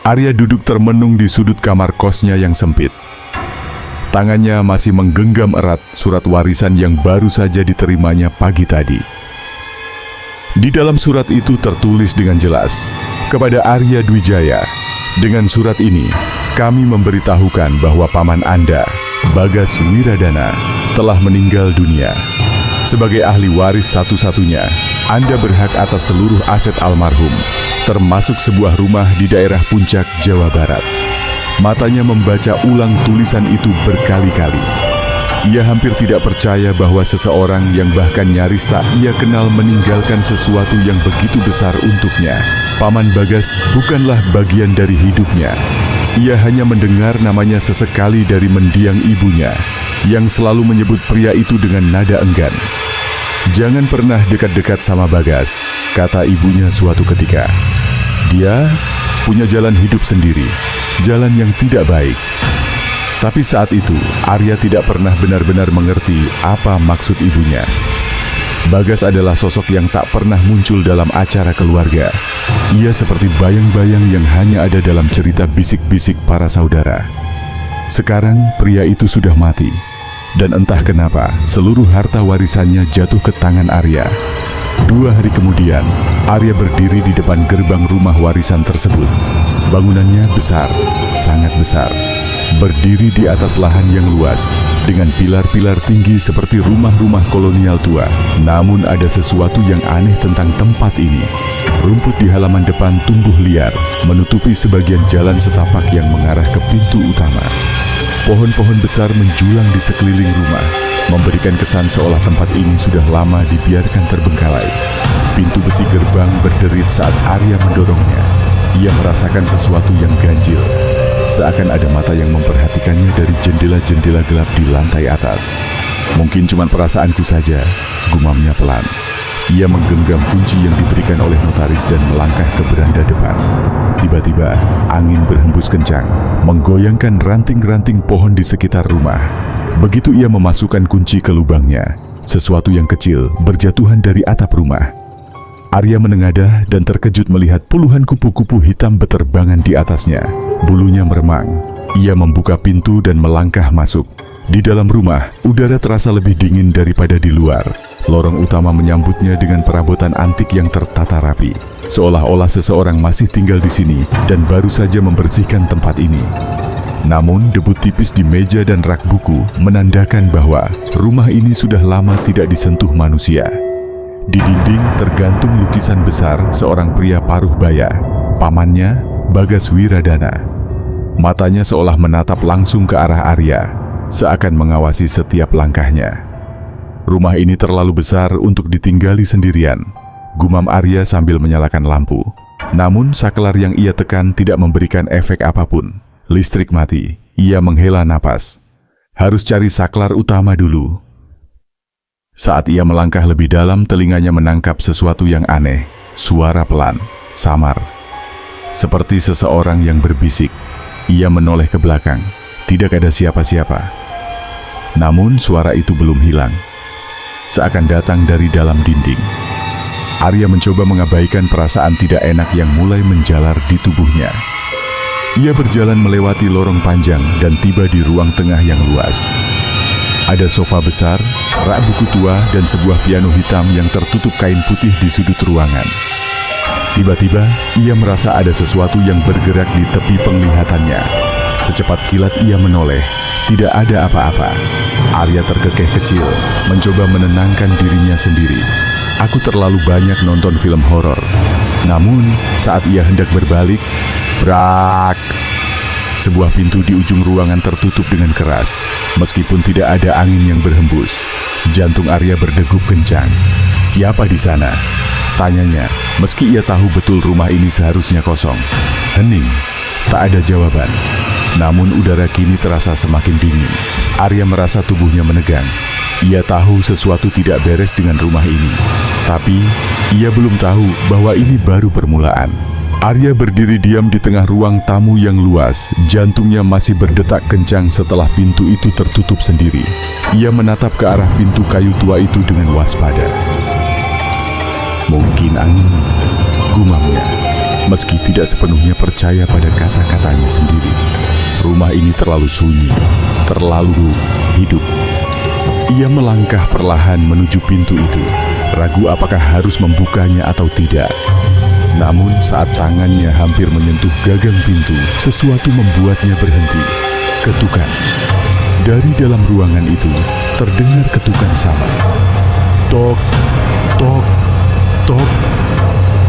Arya duduk termenung di sudut kamar kosnya yang sempit. Tangannya masih menggenggam erat surat warisan yang baru saja diterimanya pagi tadi. Di dalam surat itu tertulis dengan jelas, kepada Arya Dwijaya, dengan surat ini, kami memberitahukan bahwa paman Anda, Bagas Wiradana, telah meninggal dunia. Sebagai ahli waris satu-satunya, Anda berhak atas seluruh aset almarhum, termasuk sebuah rumah di daerah Puncak, Jawa Barat. Matanya membaca ulang tulisan itu berkali-kali. Ia hampir tidak percaya bahwa seseorang yang bahkan nyaris tak ia kenal meninggalkan sesuatu yang begitu besar untuknya. Paman Bagas bukanlah bagian dari hidupnya. Ia hanya mendengar namanya sesekali dari mendiang ibunya, yang selalu menyebut pria itu dengan nada enggan. Jangan pernah dekat-dekat sama Bagas, kata ibunya suatu ketika. Dia punya jalan hidup sendiri, jalan yang tidak baik. Tapi saat itu, Arya tidak pernah benar-benar mengerti apa maksud ibunya. Bagas adalah sosok yang tak pernah muncul dalam acara keluarga. Ia seperti bayang-bayang yang hanya ada dalam cerita bisik-bisik para saudara. Sekarang pria itu sudah mati, dan entah kenapa seluruh harta warisannya jatuh ke tangan Arya. 2 hari kemudian, Arya berdiri di depan gerbang rumah warisan tersebut. Bangunannya besar, sangat besar. Berdiri di atas lahan yang luas, dengan pilar-pilar tinggi seperti rumah-rumah kolonial tua. Namun ada sesuatu yang aneh tentang tempat ini. Rumput di halaman depan tumbuh liar, menutupi sebagian jalan setapak yang mengarah ke pintu utama. Pohon-pohon besar menjulang di sekeliling rumah, memberikan kesan seolah tempat ini sudah lama dibiarkan terbengkalai. Pintu besi gerbang berderit saat Arya mendorongnya. Ia merasakan sesuatu yang ganjil. Seakan ada mata yang memperhatikannya dari jendela-jendela gelap di lantai atas. Mungkin cuma perasaanku saja, gumamnya pelan. Ia menggenggam kunci yang diberikan oleh notaris dan melangkah ke beranda depan. Tiba-tiba, angin berhembus kencang, menggoyangkan ranting-ranting pohon di sekitar rumah. Begitu ia memasukkan kunci ke lubangnya, sesuatu yang kecil berjatuhan dari atap rumah. Arya menengadah dan terkejut melihat puluhan kupu-kupu hitam beterbangan di atasnya. Bulunya meremang. Ia membuka pintu dan melangkah masuk. Di dalam rumah, udara terasa lebih dingin daripada di luar. Lorong utama menyambutnya dengan perabotan antik yang tertata rapi. Seolah-olah seseorang masih tinggal di sini dan baru saja membersihkan tempat ini. Namun, debu tipis di meja dan rak buku menandakan bahwa rumah ini sudah lama tidak disentuh manusia. Di dinding tergantung lukisan besar seorang pria paruh baya, pamannya Bagas Wiradana. Matanya seolah menatap langsung ke arah Arya, seakan mengawasi setiap langkahnya. Rumah ini terlalu besar untuk ditinggali sendirian, gumam Arya sambil menyalakan lampu. Namun saklar yang ia tekan tidak memberikan efek apapun. Listrik mati, ia menghela napas. Harus cari saklar utama dulu. Saat ia melangkah lebih dalam, telinganya menangkap sesuatu yang aneh. Suara pelan, samar. Seperti seseorang yang berbisik. Ia menoleh ke belakang. Tidak ada siapa-siapa. Namun suara itu belum hilang. Seakan datang dari dalam dinding. Arya mencoba mengabaikan perasaan tidak enak yang mulai menjalar di tubuhnya. Ia berjalan melewati lorong panjang dan tiba di ruang tengah yang luas. Ada sofa besar, rak buku tua, dan sebuah piano hitam yang tertutup kain putih di sudut ruangan. Tiba-tiba, ia merasa ada sesuatu yang bergerak di tepi penglihatannya. Secepat kilat ia menoleh, tidak ada apa-apa. Arya terkekeh kecil, mencoba menenangkan dirinya sendiri. Aku terlalu banyak nonton film horor. Namun, saat ia hendak berbalik, brak! Sebuah pintu di ujung ruangan tertutup dengan keras. Meskipun tidak ada angin yang berhembus, jantung Arya berdegup kencang. Siapa di sana? Tanyanya, meski ia tahu betul rumah ini seharusnya kosong. Hening, tak ada jawaban. Namun udara kini terasa semakin dingin. Arya merasa tubuhnya menegang. Ia tahu sesuatu tidak beres dengan rumah ini. Tapi, ia belum tahu bahwa ini baru permulaan. Arya berdiri diam di tengah ruang tamu yang luas. Jantungnya masih berdetak kencang setelah pintu itu tertutup sendiri. Ia menatap ke arah pintu kayu tua itu dengan waspada. Mungkin angin, gumamnya. Meski tidak sepenuhnya percaya pada kata-katanya sendiri, rumah ini terlalu sunyi, terlalu hidup. Ia melangkah perlahan menuju pintu itu, ragu apakah harus membukanya atau tidak. Namun saat tangannya hampir menyentuh gagang pintu, sesuatu membuatnya berhenti. Ketukan. Dari dalam ruangan itu, terdengar ketukan sama. Tok, tok, tok.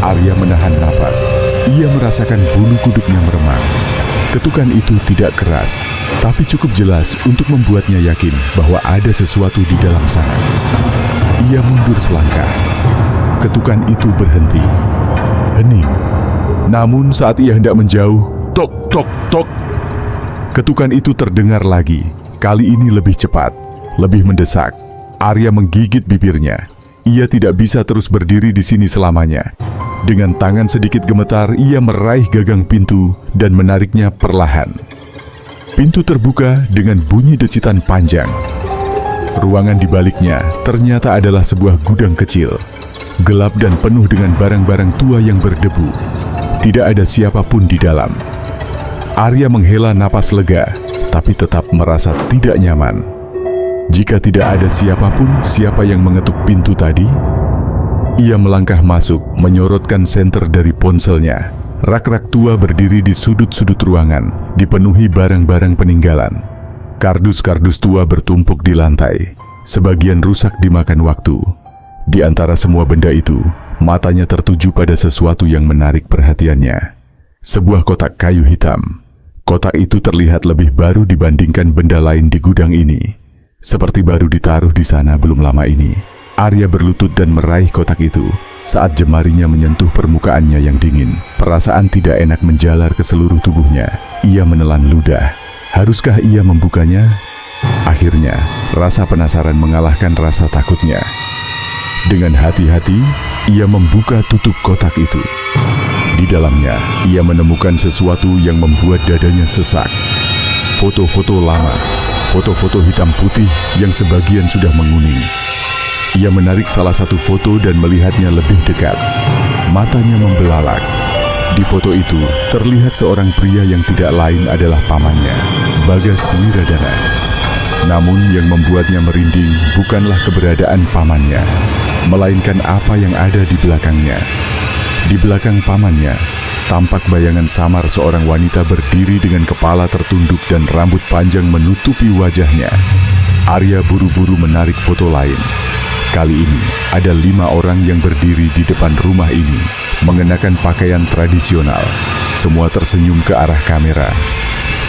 Arya menahan napas. Ia merasakan bulu kuduknya meremang. Ketukan itu tidak keras, tapi cukup jelas untuk membuatnya yakin bahwa ada sesuatu di dalam sana. Ia mundur selangkah. Ketukan itu berhenti. Hening. Namun saat ia hendak menjauh, tok, tok, tok. Ketukan itu terdengar lagi. Kali ini lebih cepat, lebih mendesak. Arya menggigit bibirnya. Ia tidak bisa terus berdiri di sini selamanya. Dengan tangan sedikit gemetar, ia meraih gagang pintu dan menariknya perlahan. Pintu terbuka dengan bunyi decitan panjang. Ruangan di baliknya ternyata adalah sebuah gudang kecil. Gelap dan penuh dengan barang-barang tua yang berdebu. Tidak ada siapapun di dalam. Arya menghela napas lega, tapi tetap merasa tidak nyaman. Jika tidak ada siapapun, siapa yang mengetuk pintu tadi? Ia melangkah masuk, menyorotkan senter dari ponselnya. Rak-rak tua berdiri di sudut-sudut ruangan, dipenuhi barang-barang peninggalan. Kardus-kardus tua bertumpuk di lantai. Sebagian rusak dimakan waktu. Di antara semua benda itu, matanya tertuju pada sesuatu yang menarik perhatiannya. Sebuah kotak kayu hitam. Kotak itu terlihat lebih baru dibandingkan benda lain di gudang ini. Seperti baru ditaruh di sana belum lama ini. Arya berlutut dan meraih kotak itu. Saat jemarinya menyentuh permukaannya yang dingin, perasaan tidak enak menjalar ke seluruh tubuhnya. Ia menelan ludah. Haruskah ia membukanya? Akhirnya, rasa penasaran mengalahkan rasa takutnya. Dengan hati-hati, ia membuka tutup kotak itu. Di dalamnya, ia menemukan sesuatu yang membuat dadanya sesak. Foto-foto lama, foto-foto hitam putih yang sebagian sudah menguning. Ia menarik salah satu foto dan melihatnya lebih dekat. Matanya membelalak. Di foto itu, terlihat seorang pria yang tidak lain adalah pamannya, Bagas Wiradana. Namun yang membuatnya merinding bukanlah keberadaan pamannya, melainkan apa yang ada di belakangnya. Di belakang pamannya, tampak bayangan samar seorang wanita berdiri dengan kepala tertunduk dan rambut panjang menutupi wajahnya. Arya buru-buru menarik foto lain. Kali ini, ada 5 orang yang berdiri di depan rumah ini, mengenakan pakaian tradisional. Semua tersenyum ke arah kamera,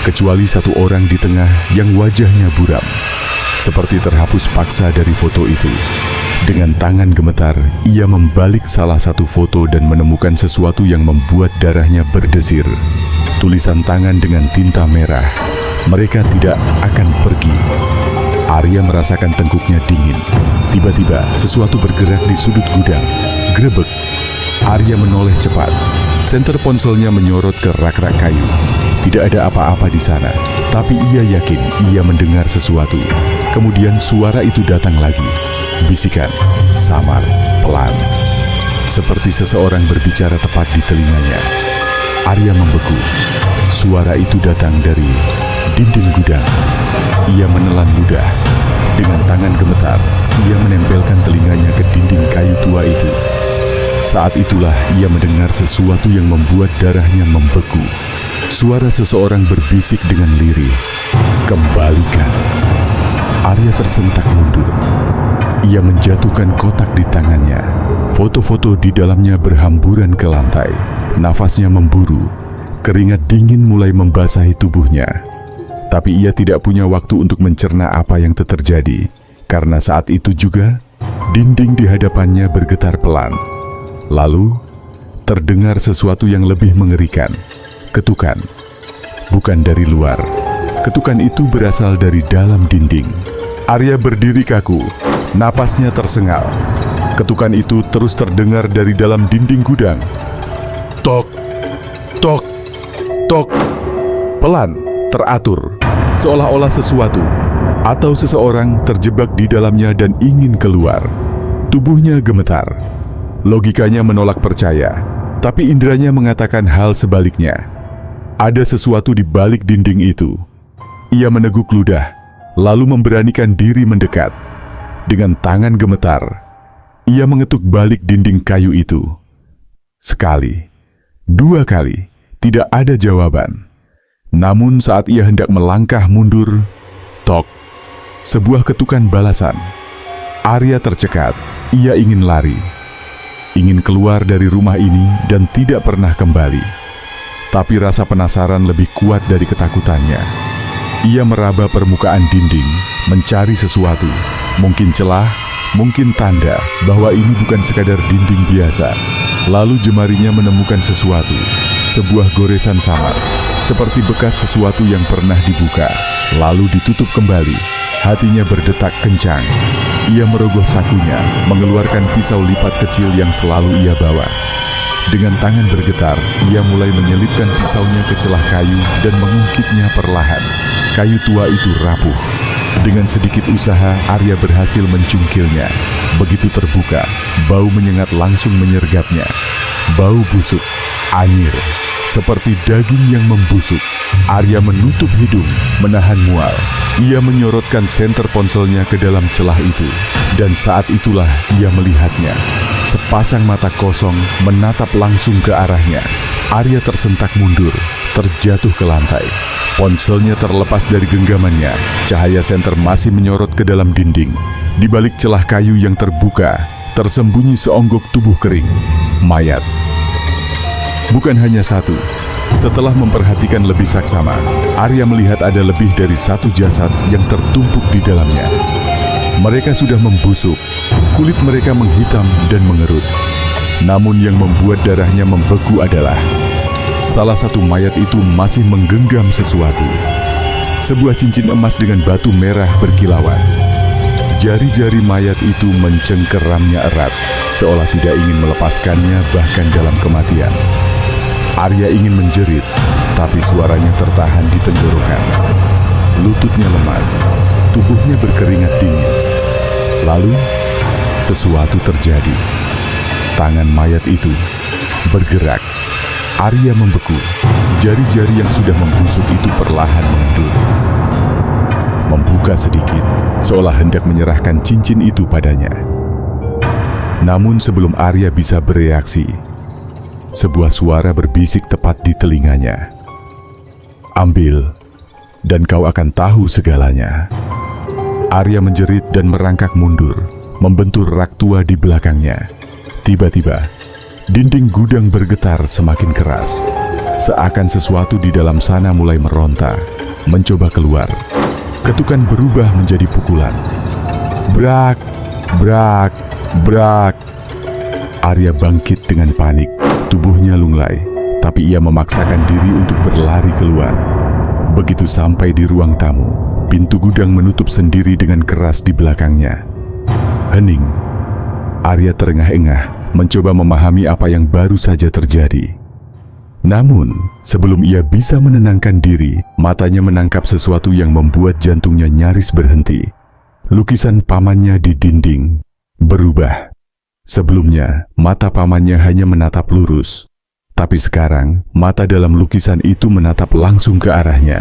kecuali satu orang di tengah yang wajahnya buram, seperti terhapus paksa dari foto itu. Dengan tangan gemetar, ia membalik salah satu foto dan menemukan sesuatu yang membuat darahnya berdesir. Tulisan tangan dengan tinta merah. Mereka tidak akan pergi. Arya merasakan tengkuknya dingin. Tiba-tiba, sesuatu bergerak di sudut gudang. Grebek. Arya menoleh cepat. Senter ponselnya menyorot ke rak-rak kayu. Tidak ada apa-apa di sana, tapi ia yakin ia mendengar sesuatu. Kemudian suara itu datang lagi. Bisikan, samar, pelan. Seperti seseorang berbicara tepat di telinganya. Arya membeku. Suara itu datang dari dinding gudang. Ia menelan ludah. Dengan tangan gemetar, ia menempelkan telinganya ke dinding kayu tua itu. Saat itulah ia mendengar sesuatu yang membuat darahnya membeku. Suara seseorang berbisik dengan lirih. Kembalikan. Arya tersentak mundur. Ia menjatuhkan kotak di tangannya. Foto-foto di dalamnya berhamburan ke lantai. Nafasnya memburu. Keringat dingin mulai membasahi tubuhnya. Tapi ia tidak punya waktu untuk mencerna apa yang terjadi. Karena saat itu juga, dinding di hadapannya bergetar pelan. Lalu, terdengar sesuatu yang lebih mengerikan. Ketukan. Bukan dari luar. Ketukan itu berasal dari dalam dinding. Arya berdiri kaku. Napasnya tersengal. Ketukan itu terus terdengar dari dalam dinding gudang. Tok, tok, tok. Pelan, teratur. Seolah-olah sesuatu atau seseorang terjebak di dalamnya dan ingin keluar. Tubuhnya gemetar. Logikanya menolak percaya. Tapi indranya mengatakan hal sebaliknya. Ada sesuatu di balik dinding itu. Ia meneguk ludah, lalu memberanikan diri mendekat. Dengan tangan gemetar, ia mengetuk balik dinding kayu itu. Sekali, dua kali, tidak ada jawaban. Namun saat ia hendak melangkah mundur, tok, sebuah ketukan balasan. Arya tercekat, ia ingin lari. Ingin keluar dari rumah ini dan tidak pernah kembali. Tapi rasa penasaran lebih kuat dari ketakutannya. Ia meraba permukaan dinding, mencari sesuatu. Mungkin celah, mungkin tanda bahwa ini bukan sekadar dinding biasa. Lalu jemarinya menemukan sesuatu, sebuah goresan samar, seperti bekas sesuatu yang pernah dibuka, lalu ditutup kembali. Hatinya berdetak kencang. Ia merogoh sakunya, mengeluarkan pisau lipat kecil yang selalu ia bawa. Dengan tangan bergetar, ia mulai menyelipkan pisaunya ke celah kayu dan mengungkitnya perlahan. Kayu tua itu rapuh. Dengan sedikit usaha, Arya berhasil mencungkilnya. Begitu terbuka, bau menyengat langsung menyergapnya. Bau busuk, anyir, seperti daging yang membusuk. Arya menutup hidung, menahan mual. Ia menyorotkan senter ponselnya ke dalam celah itu. Dan saat itulah ia melihatnya. Sepasang mata kosong menatap langsung ke arahnya. Arya tersentak mundur, terjatuh ke lantai. Ponselnya terlepas dari genggamannya. Cahaya senter masih menyorot ke dalam dinding. Di balik celah kayu yang terbuka, tersembunyi seonggok tubuh kering. Mayat. Bukan hanya satu. Setelah memperhatikan lebih saksama, Arya melihat ada lebih dari satu jasad yang tertumpuk di dalamnya. Mereka sudah membusuk, kulit mereka menghitam dan mengerut. Namun yang membuat darahnya membeku adalah salah satu mayat itu masih menggenggam sesuatu. Sebuah cincin emas dengan batu merah berkilauan. Jari-jari mayat itu mencengkeramnya erat, seolah tidak ingin melepaskannya bahkan dalam kematian. Arya ingin menjerit, tapi suaranya tertahan di tenggorokan. Lututnya lemas, tubuhnya berkeringat dingin. Lalu, sesuatu terjadi. Tangan mayat itu bergerak. Arya membeku. Jari-jari yang sudah membusuk itu perlahan mengendur. Membuka sedikit, seolah hendak menyerahkan cincin itu padanya. Namun sebelum Arya bisa bereaksi, sebuah suara berbisik tepat di telinganya. Ambil, dan kau akan tahu segalanya. Arya menjerit dan merangkak mundur, membentur rak tua di belakangnya. Tiba-tiba, dinding gudang bergetar semakin keras. Seakan sesuatu di dalam sana mulai meronta, mencoba keluar. Ketukan berubah menjadi pukulan. Brak, brak, brak. Arya bangkit dengan panik. Tubuhnya lunglai, tapi ia memaksakan diri untuk berlari keluar. Begitu sampai di ruang tamu, pintu gudang menutup sendiri dengan keras di belakangnya. Hening. Arya terengah-engah, mencoba memahami apa yang baru saja terjadi. Namun, sebelum ia bisa menenangkan diri, matanya menangkap sesuatu yang membuat jantungnya nyaris berhenti. Lukisan pamannya di dinding berubah. Sebelumnya, mata pamannya hanya menatap lurus. Tapi sekarang, mata dalam lukisan itu menatap langsung ke arahnya.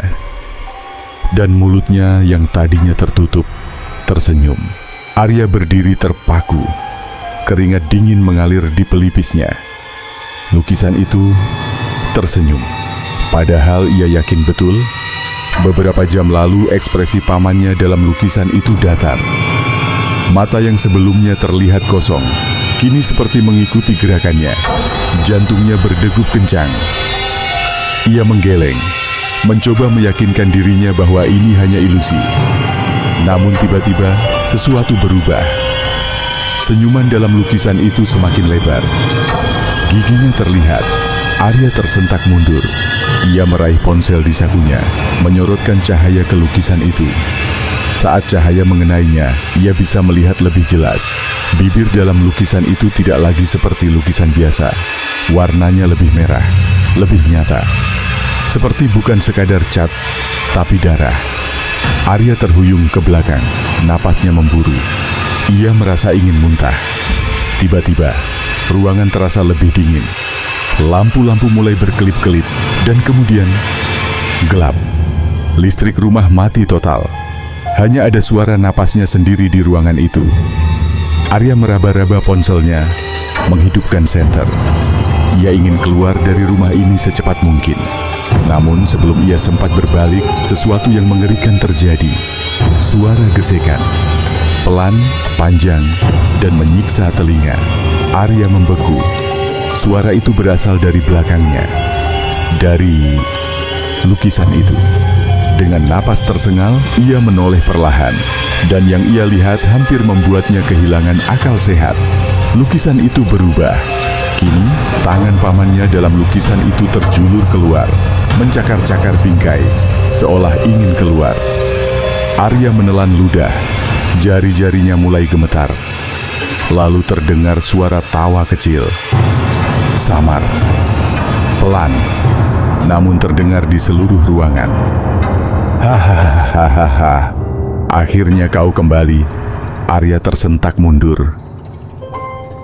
Dan mulutnya yang tadinya tertutup, tersenyum. Arya berdiri terpaku. Keringat dingin mengalir di pelipisnya. Lukisan itu tersenyum. Padahal ia yakin betul, beberapa jam lalu ekspresi pamannya dalam lukisan itu datar. Mata yang sebelumnya terlihat kosong, kini seperti mengikuti gerakannya. Jantungnya berdegup kencang. Ia menggeleng, mencoba meyakinkan dirinya bahwa ini hanya ilusi. Namun tiba-tiba sesuatu berubah. Senyuman dalam lukisan itu semakin lebar. Giginya terlihat. Arya tersentak mundur. Ia meraih ponsel di sakunya, menyorotkan cahaya ke lukisan itu. Saat cahaya mengenainya, ia bisa melihat lebih jelas. Bibir dalam lukisan itu tidak lagi seperti lukisan biasa. Warnanya lebih merah, lebih nyata. Seperti bukan sekadar cat, tapi darah. Arya terhuyung ke belakang, napasnya memburu. Ia merasa ingin muntah. Tiba-tiba, ruangan terasa lebih dingin. Lampu-lampu mulai berkelip-kelip dan kemudian gelap. Listrik rumah mati total. Hanya ada suara napasnya sendiri di ruangan itu. Arya meraba-raba ponselnya, menghidupkan senter. Ia ingin keluar dari rumah ini secepat mungkin. Namun sebelum ia sempat berbalik, sesuatu yang mengerikan terjadi. Suara gesekan, pelan, panjang, dan menyiksa telinga. Arya membeku. Suara itu berasal dari belakangnya, dari lukisan itu. Dengan napas tersengal, ia menoleh perlahan, dan yang ia lihat hampir membuatnya kehilangan akal sehat. Lukisan itu berubah. Kini, tangan pamannya dalam lukisan itu terjulur keluar, mencakar-cakar bingkai, seolah ingin keluar. Arya menelan ludah, jari-jarinya mulai gemetar. Lalu terdengar suara tawa kecil, samar, pelan, namun terdengar di seluruh ruangan. Hahaha, akhirnya kau kembali. Arya tersentak mundur.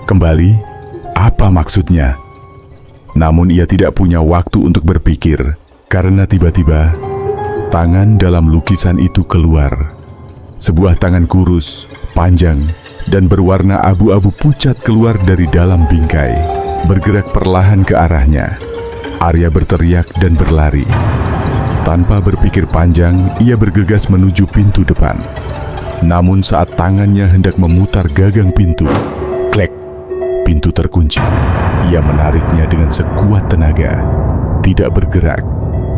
Kembali? Apa maksudnya? Namun ia tidak punya waktu untuk berpikir, karena tiba-tiba tangan dalam lukisan itu keluar. Sebuah tangan kurus, panjang, dan berwarna abu-abu pucat keluar dari dalam bingkai, bergerak perlahan ke arahnya. Arya berteriak dan berlari. Tanpa berpikir panjang, ia bergegas menuju pintu depan. Namun saat tangannya hendak memutar gagang pintu, klek, pintu terkunci. Ia menariknya dengan sekuat tenaga, tidak bergerak.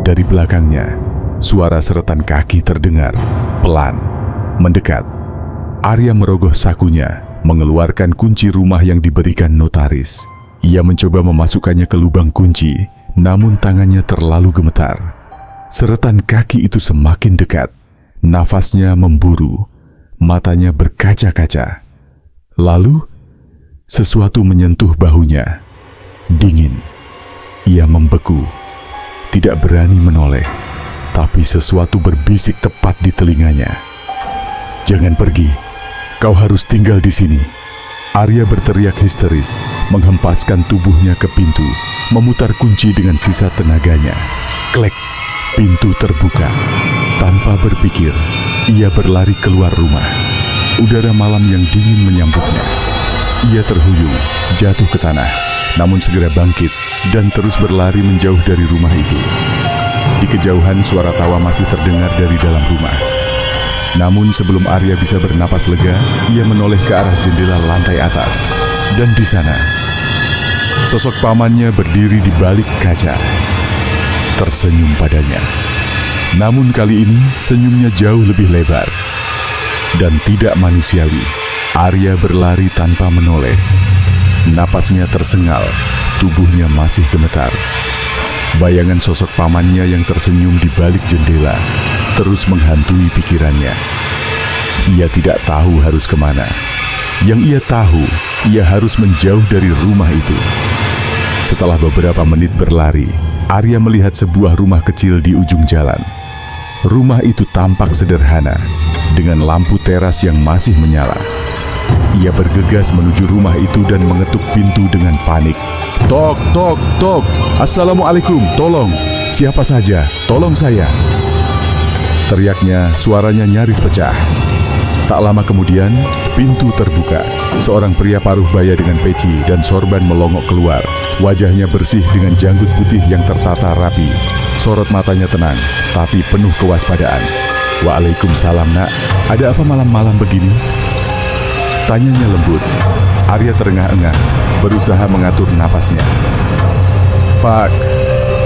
Dari belakangnya, suara seretan kaki terdengar, pelan, mendekat. Arya merogoh sakunya, mengeluarkan kunci rumah yang diberikan notaris. Ia mencoba memasukkannya ke lubang kunci, namun tangannya terlalu gemetar. Seretan kaki itu semakin dekat, nafasnya memburu, matanya berkaca-kaca. Lalu, sesuatu menyentuh bahunya, dingin. Ia membeku, tidak berani menoleh, tapi sesuatu berbisik tepat di telinganya. Jangan pergi, kau harus tinggal di sini. Arya berteriak histeris, menghempaskan tubuhnya ke pintu, memutar kunci dengan sisa tenaganya. Klek, pintu terbuka. Tanpa berpikir, ia berlari keluar rumah. Udara malam yang dingin menyambutnya. Ia terhuyung, jatuh ke tanah, namun segera bangkit dan terus berlari menjauh dari rumah itu. Di kejauhan suara tawa masih terdengar dari dalam rumah. Namun sebelum Arya bisa bernapas lega, ia menoleh ke arah jendela lantai atas. Dan di sana, sosok pamannya berdiri di balik kaca, tersenyum padanya. Namun kali ini senyumnya jauh lebih lebar dan tidak manusiawi. Arya berlari tanpa menoleh. Napasnya tersengal, tubuhnya masih gemetar. Bayangan sosok pamannya yang tersenyum di balik jendela terus menghantui pikirannya. Ia tidak tahu harus kemana. Yang ia tahu, ia harus menjauh dari rumah itu. Setelah beberapa menit berlari, Arya melihat sebuah rumah kecil di ujung jalan. Rumah itu tampak sederhana, dengan lampu teras yang masih menyala. Ia bergegas menuju rumah itu dan mengetuk pintu dengan panik. Tok, tok, tok. Assalamualaikum, tolong. Siapa saja, tolong saya. Teriaknya, suaranya nyaris pecah. Tak lama kemudian, pintu terbuka. Seorang pria paruh baya dengan peci dan sorban melongok keluar. Wajahnya bersih dengan janggut putih yang tertata rapi. Sorot matanya tenang, tapi penuh kewaspadaan. Waalaikumsalam, nak. Ada apa malam-malam begini? Tanyanya lembut. Arya terengah-engah, berusaha mengatur napasnya. Pak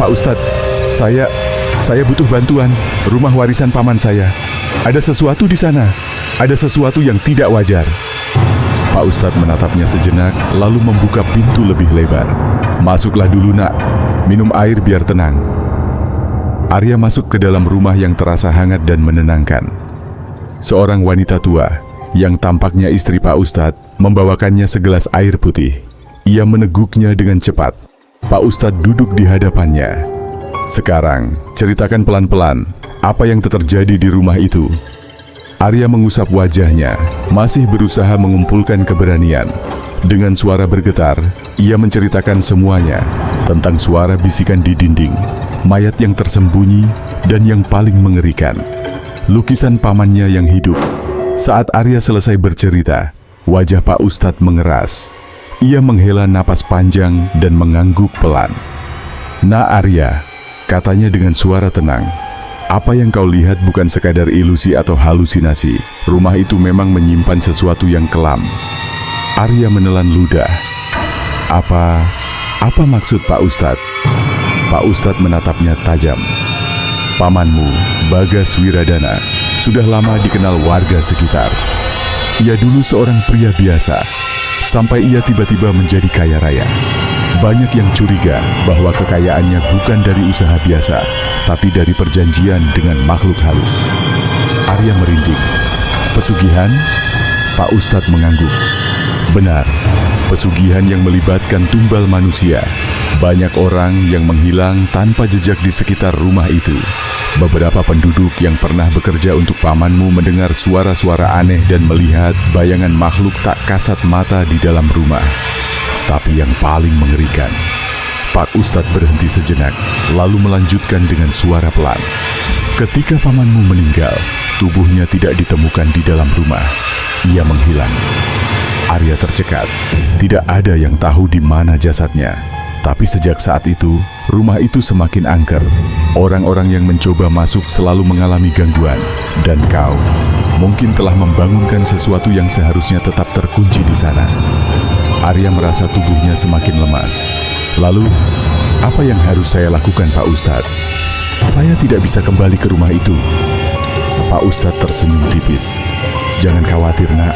Ustadz, saya butuh bantuan. Rumah warisan paman saya. Ada sesuatu di sana. Ada sesuatu yang tidak wajar. Pak Ustadz menatapnya sejenak, lalu membuka pintu lebih lebar. Masuklah dulu, nak. Minum air biar tenang. Arya masuk ke dalam rumah yang terasa hangat dan menenangkan. Seorang wanita tua, yang tampaknya istri Pak Ustadz, membawakannya segelas air putih. Ia meneguknya dengan cepat. Pak Ustadz duduk di hadapannya. Sekarang, ceritakan pelan-pelan apa yang terjadi di rumah itu. Arya mengusap wajahnya, masih berusaha mengumpulkan keberanian. Dengan suara bergetar, ia menceritakan semuanya tentang suara bisikan di dinding, mayat yang tersembunyi, dan yang paling mengerikan, lukisan pamannya yang hidup. Saat Arya selesai bercerita, wajah Pak Ustadz mengeras. Ia menghela napas panjang dan mengangguk pelan. "Nah Arya," katanya dengan suara tenang, "apa yang kau lihat bukan sekadar ilusi atau halusinasi. Rumah itu memang menyimpan sesuatu yang kelam." Arya menelan ludah. Apa maksud Pak Ustadz?" Pak Ustadz menatapnya tajam. "Pamanmu, Bagas Wiradana, sudah lama dikenal warga sekitar. Ia dulu seorang pria biasa, sampai ia tiba-tiba menjadi kaya raya. Banyak yang curiga bahwa kekayaannya bukan dari usaha biasa, tapi dari perjanjian dengan makhluk halus." Arya merinding. "Pesugihan?" Pak Ustadz mengangguk. "Benar, pesugihan yang melibatkan tumbal manusia. Banyak orang yang menghilang tanpa jejak di sekitar rumah itu. Beberapa penduduk yang pernah bekerja untuk pamanmu mendengar suara-suara aneh dan melihat bayangan makhluk tak kasat mata di dalam rumah. Tapi yang paling mengerikan..." Pak Ustadz berhenti sejenak, lalu melanjutkan dengan suara pelan. "Ketika pamanmu meninggal, tubuhnya tidak ditemukan di dalam rumah. Ia menghilang." Arya tercekat. Tidak ada yang tahu di mana jasadnya. Tapi sejak saat itu, rumah itu semakin angker. Orang-orang yang mencoba masuk selalu mengalami gangguan. Dan kau mungkin telah membangunkan sesuatu yang seharusnya tetap terkunci di sana." Arya merasa tubuhnya semakin lemas. "Lalu, apa yang harus saya lakukan Pak Ustadz? Saya tidak bisa kembali ke rumah itu." Pak Ustadz tersenyum tipis. "Jangan khawatir nak,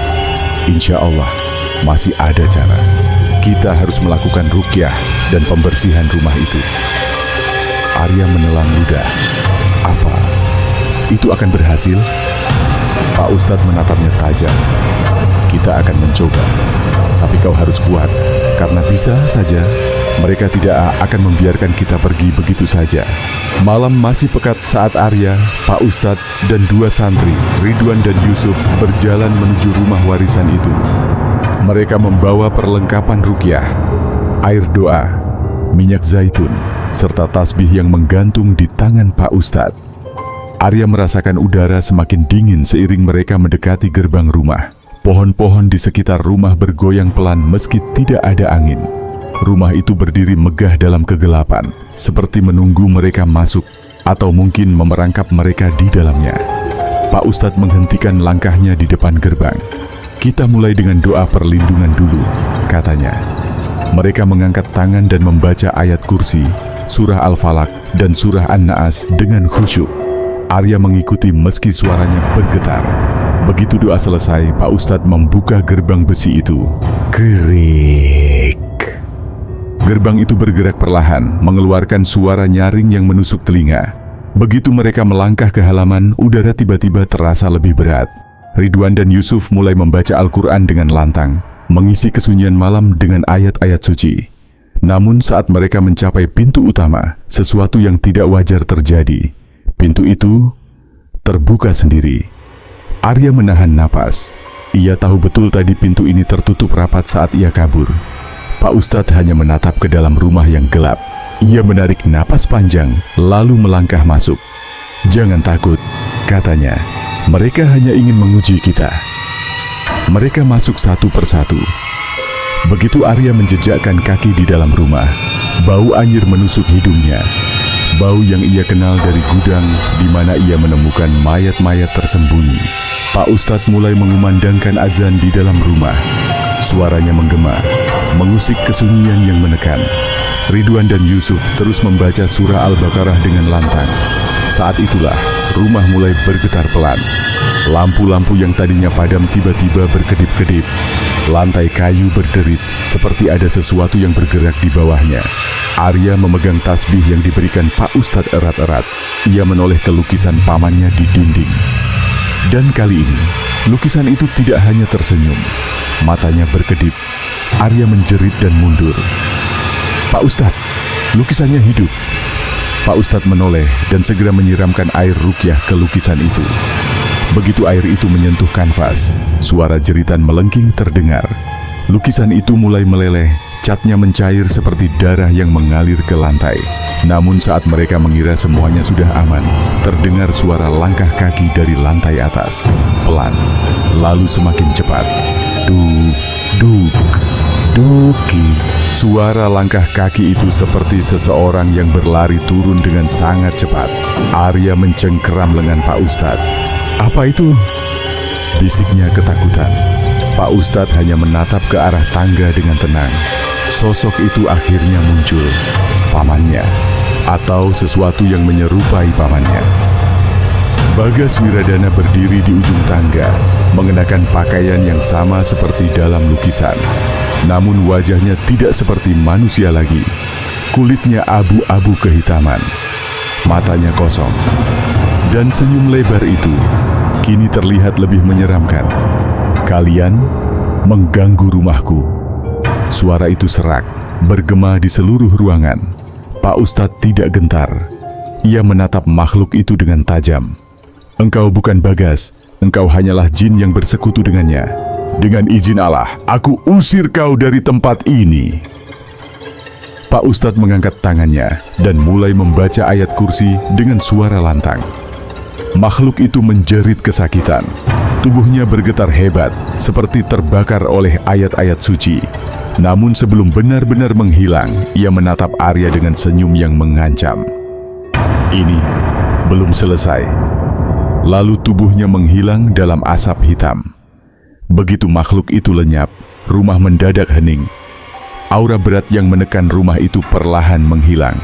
insya Allah masih ada cara. Kita harus melakukan ruqyah dan pembersihan rumah itu." Arya menelan ludah. "Apa? Itu akan berhasil?" Pak Ustadz menatapnya tajam. "Kita akan mencoba. Tapi kau harus kuat, karena bisa saja mereka tidak akan membiarkan kita pergi begitu saja." Malam masih pekat saat Arya, Pak Ustadz, dan dua santri, Ridwan dan Yusuf, berjalan menuju rumah warisan itu. Mereka membawa perlengkapan ruqyah, air doa, minyak zaitun, serta tasbih yang menggantung di tangan Pak Ustadz. Arya merasakan udara semakin dingin seiring mereka mendekati gerbang rumah. Pohon-pohon di sekitar rumah bergoyang pelan meski tidak ada angin. Rumah itu berdiri megah dalam kegelapan, seperti menunggu mereka masuk atau mungkin memerangkap mereka di dalamnya. Pak Ustadz menghentikan langkahnya di depan gerbang. "Kita mulai dengan doa perlindungan dulu," katanya. Mereka mengangkat tangan dan membaca ayat kursi, surah Al-Falaq, dan surah An-Naas dengan khusyuk. Arya mengikuti meski suaranya bergetar. Begitu doa selesai, Pak Ustadz membuka gerbang besi itu. Krik. Gerbang itu bergerak perlahan, mengeluarkan suara nyaring yang menusuk telinga. Begitu mereka melangkah ke halaman, udara tiba-tiba terasa lebih berat. Ridwan dan Yusuf mulai membaca Al-Quran dengan lantang, mengisi kesunyian malam dengan ayat-ayat suci. Namun saat mereka mencapai pintu utama, sesuatu yang tidak wajar terjadi. Pintu itu terbuka sendiri. Arya menahan napas. Ia tahu betul tadi pintu ini tertutup rapat saat ia kabur. Pak Ustadz hanya menatap ke dalam rumah yang gelap. Ia menarik napas panjang, lalu melangkah masuk. "Jangan takut," katanya. "Mereka hanya ingin menguji kita." Mereka masuk satu persatu. Begitu Arya menjejakkan kaki di dalam rumah, bau anyir menusuk hidungnya. Bau yang ia kenal dari gudang di mana ia menemukan mayat-mayat tersembunyi. Pak Ustadz mulai mengumandangkan azan di dalam rumah. Suaranya menggema, mengusik kesunyian yang menekan. Ridwan dan Yusuf terus membaca surah Al-Baqarah dengan lantang. Saat itulah rumah mulai bergetar pelan. Lampu-lampu yang tadinya padam tiba-tiba berkedip-kedip. Lantai kayu berderit seperti ada sesuatu yang bergerak di bawahnya. Arya memegang tasbih yang diberikan Pak Ustadz erat-erat. Ia menoleh ke lukisan pamannya di dinding. Dan kali ini, lukisan itu tidak hanya tersenyum. Matanya berkedip. Arya menjerit dan mundur. "Pak Ustadz, lukisannya hidup." Pak Ustadz menoleh dan segera menyiramkan air ruqyah ke lukisan itu. Begitu air itu menyentuh kanvas, suara jeritan melengking terdengar. Lukisan itu mulai meleleh, catnya mencair seperti darah yang mengalir ke lantai. Namun saat mereka mengira semuanya sudah aman, terdengar suara langkah kaki dari lantai atas. Pelan, lalu semakin cepat. Duk, duk, duki. Suara langkah kaki itu seperti seseorang yang berlari turun dengan sangat cepat. Arya mencengkeram lengan Pak Ustadz. "Apa itu?" bisiknya ketakutan. Pak Ustadz hanya menatap ke arah tangga dengan tenang. Sosok itu akhirnya muncul. Pamannya, atau sesuatu yang menyerupai pamannya. Bagas Wiradana berdiri di ujung tangga, mengenakan pakaian yang sama seperti dalam lukisan. Namun wajahnya tidak seperti manusia lagi. Kulitnya abu-abu kehitaman. Matanya kosong. Dan senyum lebar itu kini terlihat lebih menyeramkan. "Kalian mengganggu rumahku." Suara itu serak, bergema di seluruh ruangan. Pak Ustadz tidak gentar. Ia menatap makhluk itu dengan tajam. "Engkau bukan Bagas, engkau hanyalah jin yang bersekutu dengannya. Dengan izin Allah, aku usir kau dari tempat ini." Pak Ustadz mengangkat tangannya dan mulai membaca ayat kursi dengan suara lantang. Makhluk itu menjerit kesakitan. Tubuhnya bergetar hebat, seperti terbakar oleh ayat-ayat suci. Namun sebelum benar-benar menghilang, ia menatap Arya dengan senyum yang mengancam. Ini belum selesai. Lalu tubuhnya menghilang dalam asap hitam. Begitu makhluk itu lenyap, rumah mendadak hening. Aura berat yang menekan rumah itu perlahan menghilang.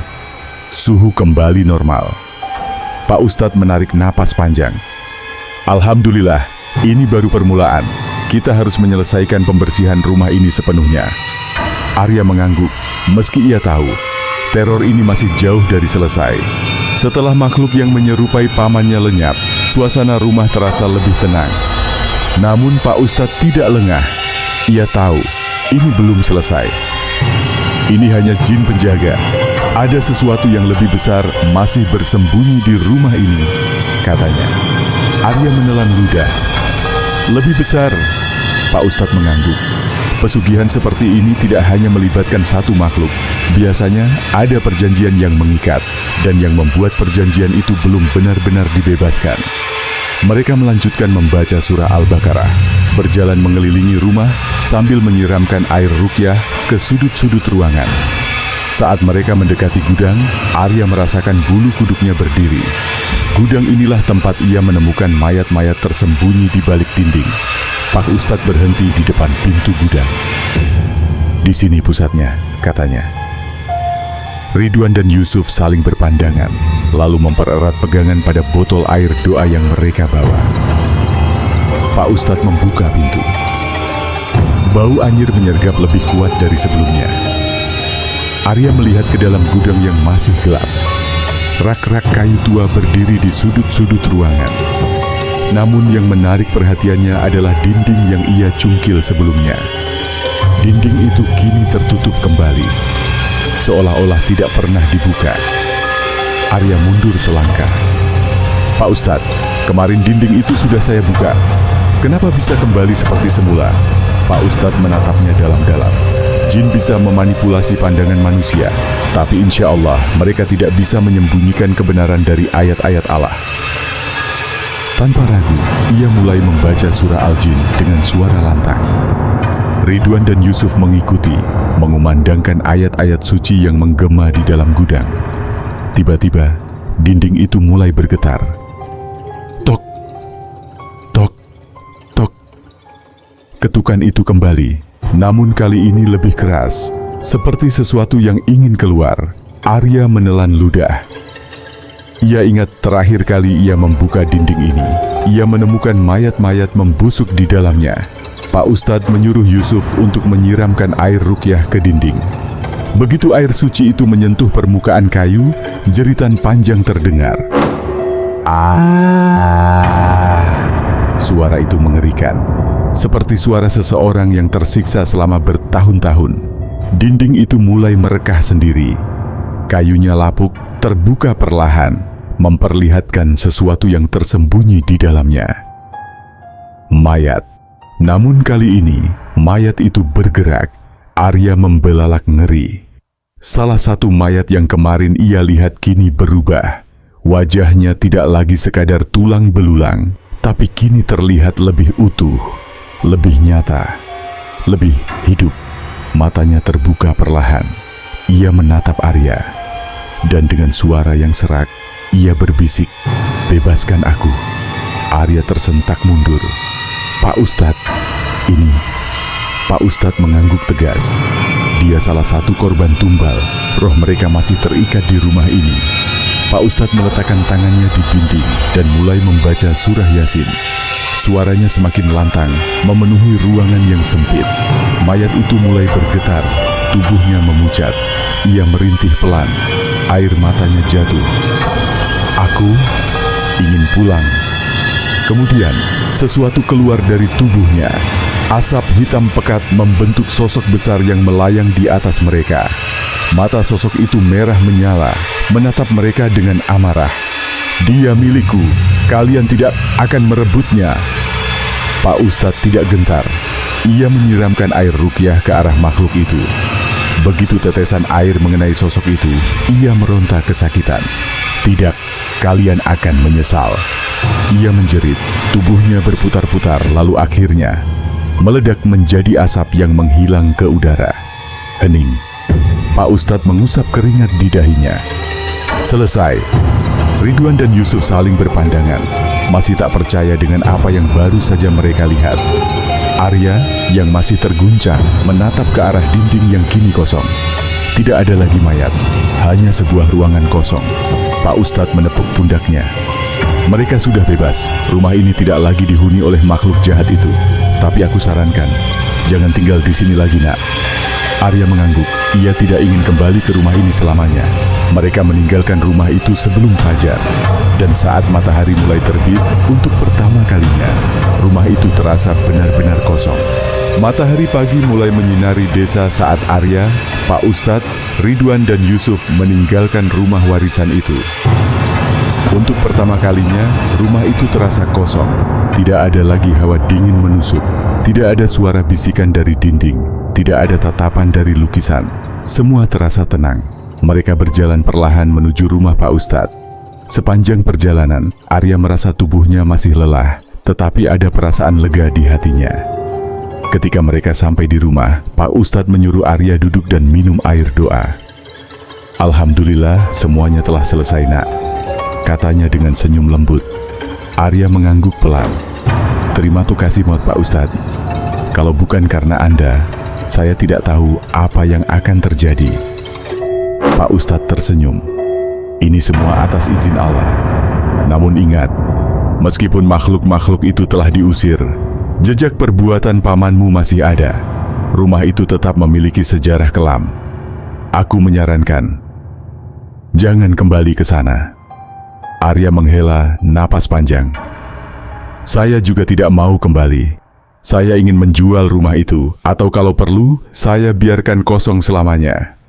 Suhu kembali normal. Pak Ustadz menarik napas panjang. "Alhamdulillah, ini baru permulaan. Kita harus menyelesaikan pembersihan rumah ini sepenuhnya." Arya mengangguk, meski ia tahu teror ini masih jauh dari selesai. Setelah makhluk yang menyerupai pamannya lenyap, suasana rumah terasa lebih tenang. Namun Pak Ustadz tidak lengah. Ia tahu ini belum selesai. Ini hanya jin penjaga. Ada sesuatu yang lebih besar masih bersembunyi di rumah ini, katanya. Arya menelan ludah. "Lebih besar?" Pak Ustadz mengangguk. Pesugihan seperti ini tidak hanya melibatkan satu makhluk. Biasanya ada perjanjian yang mengikat, dan yang membuat perjanjian itu belum benar-benar dibebaskan. Mereka melanjutkan membaca surah Al-Baqarah, berjalan mengelilingi rumah sambil menyiramkan air ruqyah ke sudut-sudut ruangan. Saat mereka mendekati gudang, Arya merasakan bulu kuduknya berdiri. Gudang inilah tempat ia menemukan mayat-mayat tersembunyi di balik dinding. Pak Ustadz berhenti di depan pintu gudang. "Di sini pusatnya," katanya. Ridwan dan Yusuf saling berpandangan, lalu mempererat pegangan pada botol air doa yang mereka bawa. Pak Ustadz membuka pintu. Bau anyir menyergap lebih kuat dari sebelumnya. Arya melihat ke dalam gudang yang masih gelap. Rak-rak kayu tua berdiri di sudut-sudut ruangan. Namun yang menarik perhatiannya adalah dinding yang ia cungkil sebelumnya. Dinding itu kini tertutup kembali, seolah-olah tidak pernah dibuka. Arya mundur selangkah. "Pak Ustadz, kemarin dinding itu sudah saya buka. Kenapa bisa kembali seperti semula?" Pak Ustadz menatapnya dalam-dalam. "Jin bisa memanipulasi pandangan manusia, tapi insya Allah mereka tidak bisa menyembunyikan kebenaran dari ayat-ayat Allah." Tanpa ragu, ia mulai membaca surah Al-Jin dengan suara lantang. Ridwan dan Yusuf mengikuti, mengumandangkan ayat-ayat suci yang menggema di dalam gudang. Tiba-tiba, dinding itu mulai bergetar. Tok, tok, tok. Ketukan itu kembali, namun kali ini lebih keras, seperti sesuatu yang ingin keluar. Arya menelan ludah. Ia ingat terakhir kali ia membuka dinding ini. Ia menemukan mayat-mayat membusuk di dalamnya. Pak Ustadz menyuruh Yusuf untuk menyiramkan air ruqyah ke dinding. Begitu air suci itu menyentuh permukaan kayu, jeritan panjang terdengar. Suara itu mengerikan, seperti suara seseorang yang tersiksa selama bertahun-tahun. Dinding itu mulai merekah sendiri. Kayunya lapuk, terbuka perlahan, memperlihatkan sesuatu yang tersembunyi di dalamnya. Mayat. Namun kali ini, mayat itu bergerak. Arya membelalak ngeri. Salah satu mayat yang kemarin ia lihat kini berubah. Wajahnya tidak lagi sekadar tulang belulang, tapi kini terlihat lebih utuh, lebih nyata, lebih hidup. Matanya terbuka perlahan. Ia menatap Arya, dan dengan suara yang serak, ia berbisik, "Bebaskan aku." Arya tersentak mundur. "Pak Ustadz, ini..." Pak Ustadz mengangguk tegas. Dia salah satu korban tumbal. Roh mereka masih terikat di rumah ini. Pak Ustadz meletakkan tangannya di dinding dan mulai membaca surah Yasin. Suaranya semakin lantang, memenuhi ruangan yang sempit. Mayat itu mulai bergetar, tubuhnya memucat. Ia merintih pelan, air matanya jatuh. "Aku ingin pulang." Kemudian, sesuatu keluar dari tubuhnya. Asap hitam pekat membentuk sosok besar yang melayang di atas mereka. Mata sosok itu merah menyala, menatap mereka dengan amarah. "Dia milikku, kalian tidak akan merebutnya." Pak Ustadz tidak gentar. Ia menyiramkan air ruqyah ke arah makhluk itu. Begitu tetesan air mengenai sosok itu, ia meronta kesakitan. "Tidak, kalian akan menyesal." Ia menjerit, tubuhnya berputar-putar, lalu akhirnya meledak menjadi asap yang menghilang ke udara. Hening. Pak Ustadz mengusap keringat di dahinya. Selesai. Ridwan dan Yusuf saling berpandangan, masih tak percaya dengan apa yang baru saja mereka lihat. Arya yang masih terguncang menatap ke arah dinding yang kini kosong. Tidak ada lagi mayat, hanya sebuah ruangan kosong. Pak Ustadz menepuk pundaknya. "Mereka sudah bebas. Rumah ini tidak lagi dihuni oleh makhluk jahat itu. Tapi aku sarankan, jangan tinggal di sini lagi, Nak." Arya mengangguk. Ia tidak ingin kembali ke rumah ini selamanya. Mereka meninggalkan rumah itu sebelum fajar. Dan saat matahari mulai terbit, untuk pertama kalinya, rumah itu terasa benar-benar kosong. Matahari pagi mulai menyinari desa saat Arya, Pak Ustadz, Ridwan dan Yusuf meninggalkan rumah warisan itu. Untuk pertama kalinya, rumah itu terasa kosong. Tidak ada lagi hawa dingin menusuk. Tidak ada suara bisikan dari dinding. Tidak ada tatapan dari lukisan. Semua terasa tenang. Mereka berjalan perlahan menuju rumah Pak Ustadz. Sepanjang perjalanan, Arya merasa tubuhnya masih lelah, tetapi ada perasaan lega di hatinya. Ketika mereka sampai di rumah, Pak Ustadz menyuruh Arya duduk dan minum air doa. "Alhamdulillah, semuanya telah selesai, Nak," katanya dengan senyum lembut. Arya mengangguk pelan. "Terima kasih maut Pak Ustadz. Kalau bukan karena Anda, saya tidak tahu apa yang akan terjadi." Pak Ustadz tersenyum. "Ini semua atas izin Allah. Namun ingat, meskipun makhluk-makhluk itu telah diusir, jejak perbuatan pamanmu masih ada. Rumah itu tetap memiliki sejarah kelam. Aku menyarankan, jangan kembali ke sana." Arya menghela napas panjang. "Saya juga tidak mau kembali. Saya ingin menjual rumah itu, atau kalau perlu, saya biarkan kosong selamanya."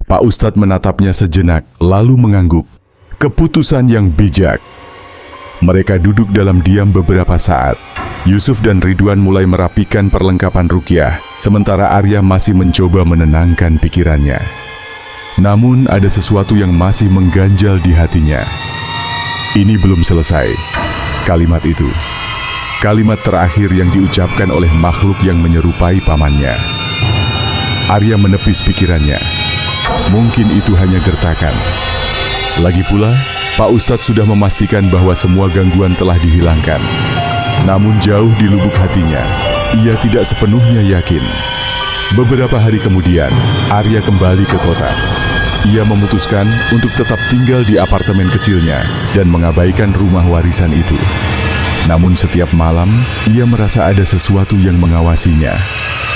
Pak Ustadz menatapnya sejenak, lalu mengangguk. Keputusan yang bijak. Mereka duduk dalam diam beberapa saat. Yusuf dan Ridwan mulai merapikan perlengkapan ruqyah, sementara Arya masih mencoba menenangkan pikirannya. Namun ada sesuatu yang masih mengganjal di hatinya. Ini belum selesai. Kalimat itu. Kalimat terakhir yang diucapkan oleh makhluk yang menyerupai pamannya. Arya menepis pikirannya. Mungkin itu hanya gertakan. Lagi pula, Pak Ustadz sudah memastikan bahwa semua gangguan telah dihilangkan. Namun jauh di lubuk hatinya, ia tidak sepenuhnya yakin. Beberapa hari kemudian, Arya kembali ke kota. Ia memutuskan untuk tetap tinggal di apartemen kecilnya dan mengabaikan rumah warisan itu. Namun setiap malam, ia merasa ada sesuatu yang mengawasinya.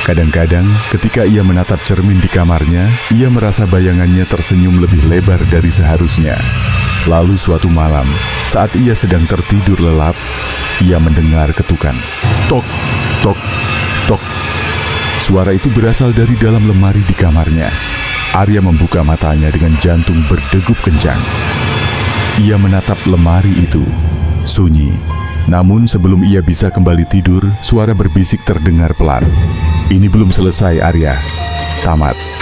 Kadang-kadang, ketika ia menatap cermin di kamarnya, ia merasa bayangannya tersenyum lebih lebar dari seharusnya. Lalu suatu malam, saat ia sedang tertidur lelap, ia mendengar ketukan. Tok, tok, tok. Suara itu berasal dari dalam lemari di kamarnya. Arya membuka matanya dengan jantung berdegup kencang. Ia menatap lemari itu, sunyi, Namun sebelum ia bisa kembali tidur, suara berbisik terdengar pelan. Ini belum selesai, Arya. Tamat.